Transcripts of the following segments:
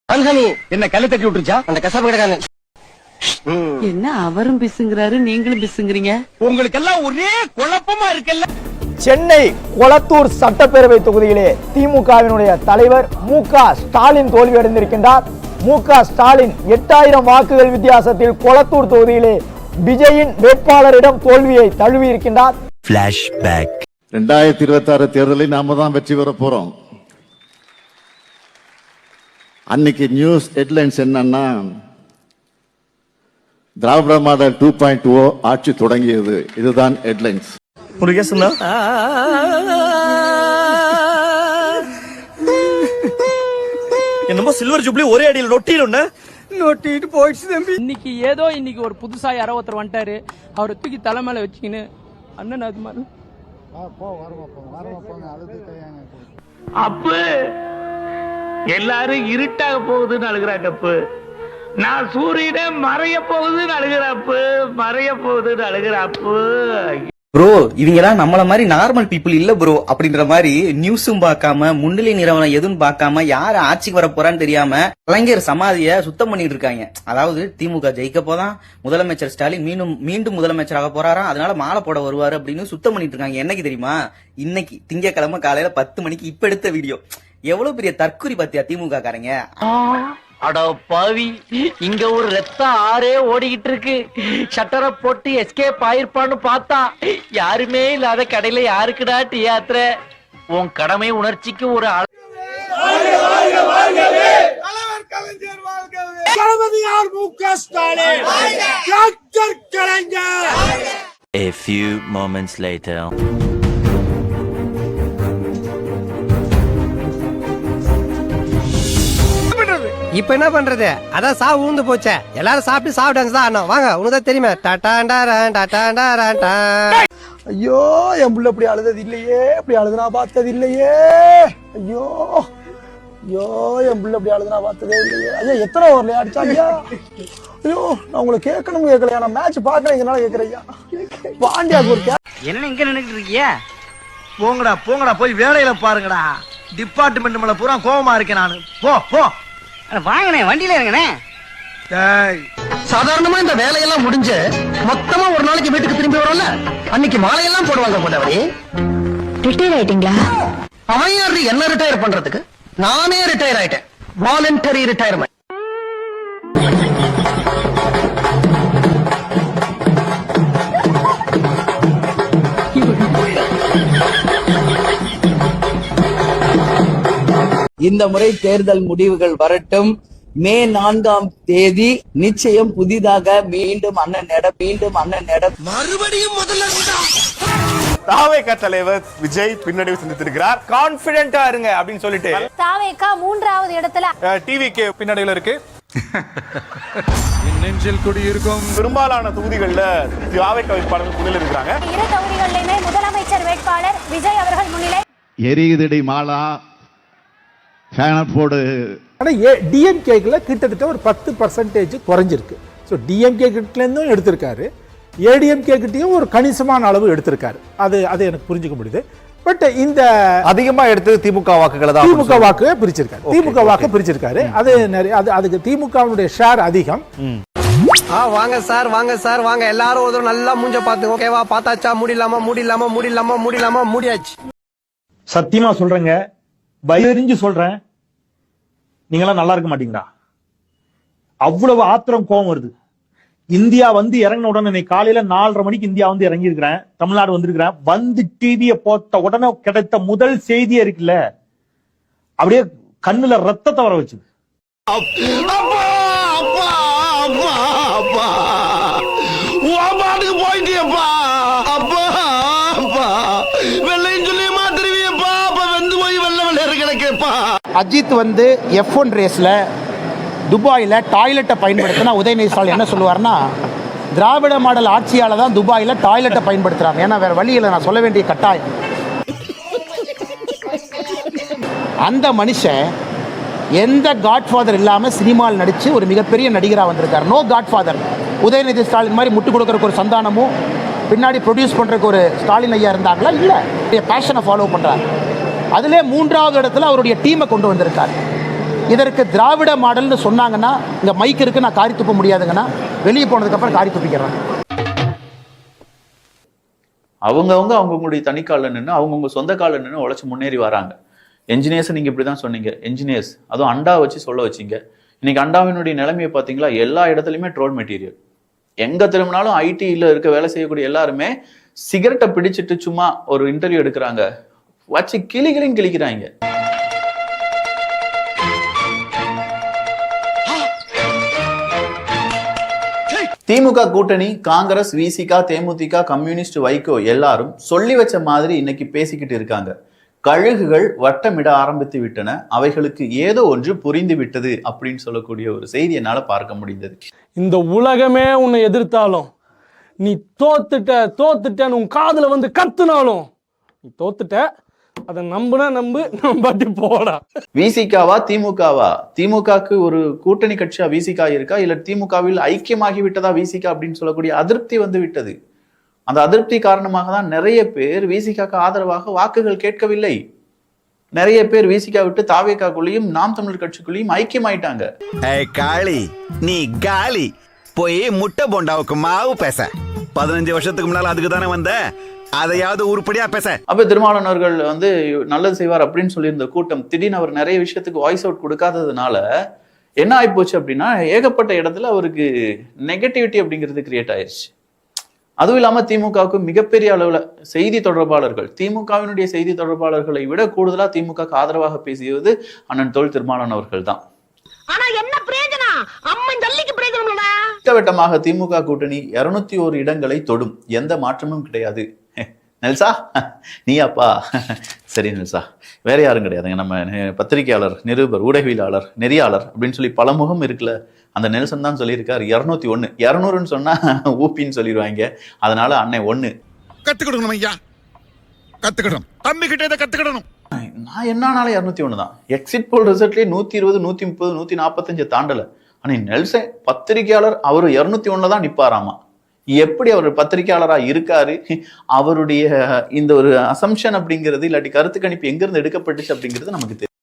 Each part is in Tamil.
என்ன கல்ல தட்டி விட்டுருச்சா அந்த கசாப்பு கிடக்காங்க. என்ன அவரும் பிசுங்கிறாரு நீங்களும் பிசுங்கிறீங்க. உங்களுக்கு எல்லாம் ஒரே குழப்பமா இருக்குல்ல. சென்னை கொளத்தூர் சட்டப்பேரவை தொகுதியிலே திமுகவினுடைய தலைவர் மு.க. ஸ்டாலின் தோல்வியடைந்திருக்கின்றார். மு.க. ஸ்டாலின் 8000 வாக்குகள் வித்தியாசத்தில் கொளத்தூர் தொகுதியிலே விஜயின் வேட்பாளரிடம் தோல்வியை தழுவி இருக்கின்றார். 2026 தேர்தலில் நாம தான் வெற்றி பெற போறோம். அன்னைக்கு நியூஸ் ஹெட்லைன்ஸ் என்னன்னா, திராவிட மாடல் 2.0 ஆட்சி தொடங்கியது. இதுதான் ஹெட்லைன்ஸ். என்னமோ சில்வர் ஜூப்ளி ஒரே அடியில் நொட்டிட்டு போயிடுச்சு தம்பி. இன்னைக்கு ஒரு புதுசா யாரோ ஒருத்தர் வந்துட்டாரு, அவரை தூக்கி தலைமையில வச்சுக்கின்னு அண்ணன் அது மாதிரி அப்பு எல்லாரும் இருட்டாக போகுதுன்னு அழுகிறாங்க. அப்பு நான் சூரியனே மறைய போகுதுன்னு அழுகிறாப்பு, மறைய போகுதுன்னு அழுகிறாப்பு. ப்ரோ இவங்கெல்லாம் நம்மள மாதிரி நார்மல் பீப்புள் இல்ல ப்ரோ அப்படின்ற மாதிரி நியூஸும் பார்க்காம முன்னிலை நிறுவனம் எதுவும் பார்க்காம யாரு ஆட்சிக்கு வர போறான்னு தெரியாம கலைஞர் சமாதிய சுத்தம் பண்ணிட்டு இருக்காங்க. அதாவது திமுக ஜெயிக்க போதான், முதலமைச்சர் ஸ்டாலின் மீண்டும் முதலமைச்சராக போறாராம், அதனால மாலை போட வருவாரு அப்படின்னு சுத்தம் பண்ணிட்டு இருக்காங்க. என்னைக்கு தெரியுமா? இன்னைக்கு திங்கக்கிழமை காலையில 10 மணிக்கு இப்ப எடுத்த வீடியோ. எவ்வளவு பெரிய தற்குறி பாத்தியா திமுக காரங்க. அட பாவி, இங்க ஒரு ரத்த ஆறே ஓடிக்கிட்டு இருக்கு. ஷட்டரை போட்டு எஸ்கேப் ஆயிருப்பான்னு பார்த்தா யாருமே இல்லாத கடையில யாருக்குடா டீ யாத்திர? உன் கடமை உணர்ச்சிக்கு ஒரு A few moments later. இப்ப என்ன பண்றது? அதான் சாவு ஊந்து போச்சே. எல்லாரும் சாப்பிட்டு சாவு டான்ஸ் தான் ஆனோம். வாங்க, உனக்கு தெரியுமே. ஐயோ என் புள்ள இப்படி அழுதது இல்லையே, இப்படி அழுதுனா பார்த்தது இல்லையே. ஐயோ ஐயோ என் புள்ள இப்படி அழுதுனா பார்த்ததே இல்லையே. ஐயா எத்தனை ஓவர்ல அடிச்சாங்க? ஐயோ நான் உங்களை கேட்கணும் கேட்கலையா, நான் மேட்ச் பாக்குறேன் கேட்கறையா. பாண்டியாக்கு ஒரு என்ன இங்க நின்னுட்டு இருக்கீங்க? போங்கடா போய் வேலையில பாருங்கடா. டிபார்ட்மெண்ட் மேல பூரா கோவமா இருக்கேன் நானு. போ வாங்கனே, வண்டியில இருங்கனே. சாதாரணமா இந்த வேலையெல்லாம் முடிஞ்சு மொத்தமா ஒரு நாளைக்கு வீட்டுக்கு திரும்பி வரோம்ல, அன்னைக்கு மாலையெல்லாம் போடுவாங்க போட்டவரே. ரிட்டையர் ஆயிட்டீங்களா? அவன் யாரு என்ன ரிட்டையர் பண்றதுக்கு? நானே ரிட்டையர் ஆயிட்டேன். Voluntary retirement. இந்த முறை தேர்தல் முடிவுகள் வரட்டும். மே 4ஆம் தேதி நிச்சயம் புதிதாக மீண்டும் அண்ணன் நட மறுபடியும் முதல்ல தாவேகா தலைவர் விஜய் பின்னடைவு சந்தித்திருக்கிறார். கான்பிடென்ட்டா இருங்க அப்படின்னு சொல்லிட்டு தாவேகா 3வது இடத்துல, டிவிக்கு பின்னடைவுல இருக்கு. நெஞ்சில் குடியிருக்கும் பெரும்பாலான தொகுதிகளில் தாவேகா வேட்பாளர்கள் முன்னிலை இருக்கிறாங்க. இரு தொகுதிகளிலுமே முதலமைச்சர் வேட்பாளர் விஜய் அவர்கள் முன்னிலை. எரியுதடி மாலா போடு. டிஎம்கேக்குல கிட்டத்தட்ட ஒரு 10% குறைஞ்சிருக்கு. ஸோ டிஎம்கே கிட்டேருந்தும் எடுத்திருக்காரு, ஏடிஎம்கே கிட்டையும் ஒரு கணிசமான அளவு எடுத்திருக்காரு. அது எனக்கு புரிஞ்சுக்க முடியுது. பட் இந்த அதிகமா எடுத்தது திமுக வாக்குகளை தான். திமுக வாக்கு பிரிச்சிருக்காரு. அது அதுக்கு திமுகவுடைய ஷேர் அதிகம். வாங்க சார் வாங்க எல்லாரும் ஒரு நல்லா மூஞ்ச பாத்து. ஓகேவா? பார்த்தாச்சா? முடியலாமா முடியாச்சு. சத்தியமா சொல்றேங்க, பயறிஞ்சு சொல்றேன், நீங்களாம் நல்லா இருக்க மாட்டீங்களா? அவ்வளவு ஆத்திரம் கோவம் வருது. இந்தியா வந்து இறங்கின உடனே, இன்னைக்கு காலையில 4:30 மணிக்கு இந்தியா வந்து இறங்கி இருக்கிறேன், தமிழ்நாடு வந்திருக்கிறேன். வந்து டிவியை போட்ட உடனே கிடைத்த முதல் செய்தியே இருக்குல்ல, அப்படியே கண்ணுல ரத்தத்தை வர வச்சு. அஜித் வந்து F1 ரேஸ்ல துபாயில் டாய்லெட்டை பயன்படுத்தினா உதயநிதி ஸ்டாலின் என்ன சொல்லுவார்னா, திராவிட மாடல் ஆட்சியால தான் துபாயில் டாய்லெட்டை பயன்படுத்துறாங்க, ஏன்னா வேற வழி இல்லை, நான் சொல்ல வேண்டிய கட்டாயம். அந்த மனுஷன் எந்த காட்ஃபாதர் இல்லாம சினிமாவில் நடிச்சு ஒரு மிகப்பெரிய நடிகராக வந்திருக்காரு. No Godfather. உதயநிதி ஸ்டாலின் மாதிரி முட்டு கொடுக்கறக்கு ஒரு சந்தானமும் பின்னாடி ப்ரொடியூஸ் பண்றதுக்கு ஒரு ஸ்டாலின் ஐயா இருந்தாங்களா? இல்லை, பேஷனை ஃபாலோ பண்றாரு. அதிலே 3வது இடத்துல அவருடைய டீமை கொண்டு வந்திருக்காரு. இதற்கு திராவிட மாடல்னு சொன்னாங்கன்னா, இங்க மைக் இருக்கு, நான் காரி துப்ப முடியாதுங்கன்னா வெளியே போனதுக்கு அப்புறம் காரி துப்பிக்கிறேன். அவங்களுடைய தனிக்கால நின்று அவங்கவுங்க சொந்த கால நின்று உழைச்சு முன்னேறி வராங்க. என்ஜினியர்ஸ் நீங்க இப்படிதான் சொன்னீங்க, என்ஜினியர்ஸ் அதுவும் அண்டா வச்சு சொல்ல வச்சீங்க. இன்னைக்கு அண்டாவினுடைய நிலைமையை பார்த்தீங்களா? எல்லா இடத்துலையுமே ட்ரோல் மெட்டீரியல். எங்க திரும்பினாலும் ஐடியில் இருக்க வேலை செய்யக்கூடிய எல்லாருமே சிகரெட்டை பிடிச்சிட்டு சும்மா ஒரு இன்டர்வியூ எடுக்கிறாங்க, வச்சு கிளிக்கிறாங்க. திமுக கூட்டணி, காங்கிரஸ், விசிகா, தேமுதிக, கம்யூனிஸ்ட், வைகோ எல்லாரும் சொல்லி வச்ச மாதிரி இன்னைக்கு பேசிக்கிட்டு இருக்காங்க. கழுகுகள் வட்டமிட ஆரம்பித்து விட்டன, அவைகளுக்கு ஏதோ ஒன்று புரிந்து விட்டது அப்படின்னு சொல்லக்கூடிய ஒரு செய்தி என்னால பார்க்க முடிந்தது. இந்த உலகமே உன்னை எதிர்த்தாலும், நீ தோத்துட்டன்னு உன் காதுல வந்து கத்துனாலும் நீ தோத்துட்ட. அதை நம்பி போடா. விசிகாவா திமுகவா? திமுகக்கு ஒரு கூட்டணி கட்சியா விசிகா இருக்கா, இல்ல திமுகவில் ஐக்கியமாகி விட்டதா விசிகா அப்படின்னு சொல்லக்கூடிய அதிருப்தி வந்து விட்டது. அந்த அதிருப்தி காரணமாக தான் நிறைய பேர் விசிகாக்கு ஆதரவாக வாக்குகள் கேட்கவில்லை. நிறைய பேர் விசிகா விட்டு தாவேகாக்குள்ளேயும் நாம் தமிழர் கட்சிக்குள்ளேயும் ஐக்கியமாயிட்டாங்க. காளி நீ காலி போய் முட்டை போண்டாவுக்கு மாவு பேச 15 வருஷத்துக்கு முன்னால அதுக்கு தானே வந்த, அதையாவது உருப்படியா பேச. அப்ப திருமாவளவன் அவர்கள் வந்து நல்லது செய்வார் அப்படின்னு சொல்லியிருந்த கூட்டம் திடீர்னு அவர் நிறைய விஷயத்துக்கு வாய்ஸ் அவுட் கொடுக்காததுனால என்ன ஆயிப்போச்சு அப்படின்னா, ஏகப்பட்ட இடத்துல அவருக்கு நெகட்டிவிட்டி அப்படிங்கிறது கிரியேட் ஆயிடுச்சு. அதுவும் இல்லாம திமுகவுக்கு மிகப்பெரிய அளவுல செய்தி தொடர்பாளர்கள், திமுகவினுடைய செய்தி தொடர்பாளர்களை விட கூடுதலா திமுக ஆதரவாக பேசியது அண்ணன் தொல் திருமாவளவன் அவர்கள் தான். திட்டவட்டமாக திமுக கூட்டணி 201 இடங்களை தொடும், எந்த மாற்றமும் கிடையாது. நெல்சா நீயாப்பா? சரி நெல்சா, வேற யாரும் கிடையாதுங்க. நம்ம பத்திரிகையாளர், நிருபர், ஊடகவியலாளர், நெறியாளர் அப்படின்னு சொல்லி பல முகம் இருக்குல்ல, அந்த நெல்சன் தான் சொல்லியிருக்காரு 201. 200ன்னு சொன்னா ஊப்பின்னு சொல்லிடுவாங்க. அதனால அண்ணன் 1 கத்துக்கிடணும் ஐயா, கத்துக்கிடணும், தம்பி கிட்ட கத்துக்கிடணும். நான் என்னால 201 தான். எக்ஸிட் போல் ரிசல்ட்லயே 120, 130, 145 தாண்டல. ஆனா நெல்சன் பத்திரிகையாளர், அவரு 201 தான் நிப்பாராமா. எப்படி அவர் பத்திரிகையாளரா இருக்காரு, அவருடைய இந்த ஒரு அசம்ஷன் அப்படிங்கிறது இல்லாட்டி கருத்து கணிப்பு எங்க இருந்து எடுக்கப்பட்டுச்சு அப்படிங்கிறது நமக்கு தெரியும்.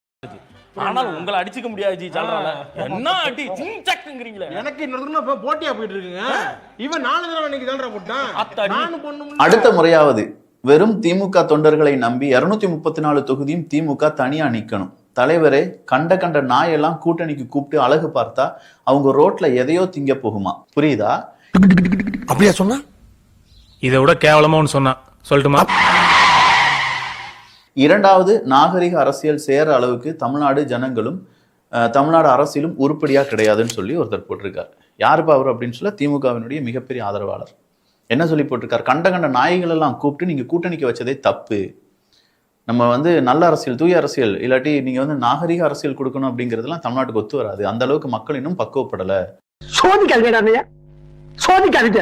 ஆனால் உங்களை அடிச்சுக்க முடியாது ஜி. என்ன அடி சிங்சக்குங்கறீங்களே, எனக்கு இன்னொரு போட்டியா போயிட்டு இருக்குங்க. இவன் 4 தடவை இன்னைக்கு தான்டா போட்டான். அடுத்த முறையாவது வெறும் திமுக தொண்டர்களை நம்பி 234 தொகுதியும் திமுக தனியா நிக்கணும். தலைவரே, கண்ட நாயெல்லாம் கூட்டணிக்கு கூப்பிட்டு அழகு பார்த்தா அவங்க ரோட்ல எதையோ திங்க போகுமா, புரியுதா? அப்படியா சொன்னா? இதை விட கேவலமா ஒன்று சொன்னா சொல்லட்டுமா? இரண்டாவது, நாகரிக அரசியல் சேர அளவுக்கு தமிழ்நாடு ஜனங்களும் தமிழ்நாடு அரசியலும் உருப்படியா கிடையாதுன்னு சொல்லி ஒருத்தர் போட்டிருக்கார். யாருப்பா அவர் அப்படின்னு சொல்ல, திமுகவினுடைய மிகப்பெரிய ஆதரவாளர். என்ன சொல்லி போட்டிருக்கார்? கண்ட நாய்கள் எல்லாம் கூப்பிட்டு நீங்க கூட்டணிக்கு வச்சதே தப்பு. நம்ம வந்து நல்ல அரசியல், தூய அரசியல், இல்லாட்டி நீங்க வந்து நாகரிக அரசியல் கொடுக்கணும் அப்படிங்கிறதுலாம் தமிழ்நாட்டுக்கு ஒத்து வராது. அந்த அளவுக்கு மக்கள் இன்னும் பக்குவப்படல. சோதிக்காதீங்க, சோதிக்காதீங்க.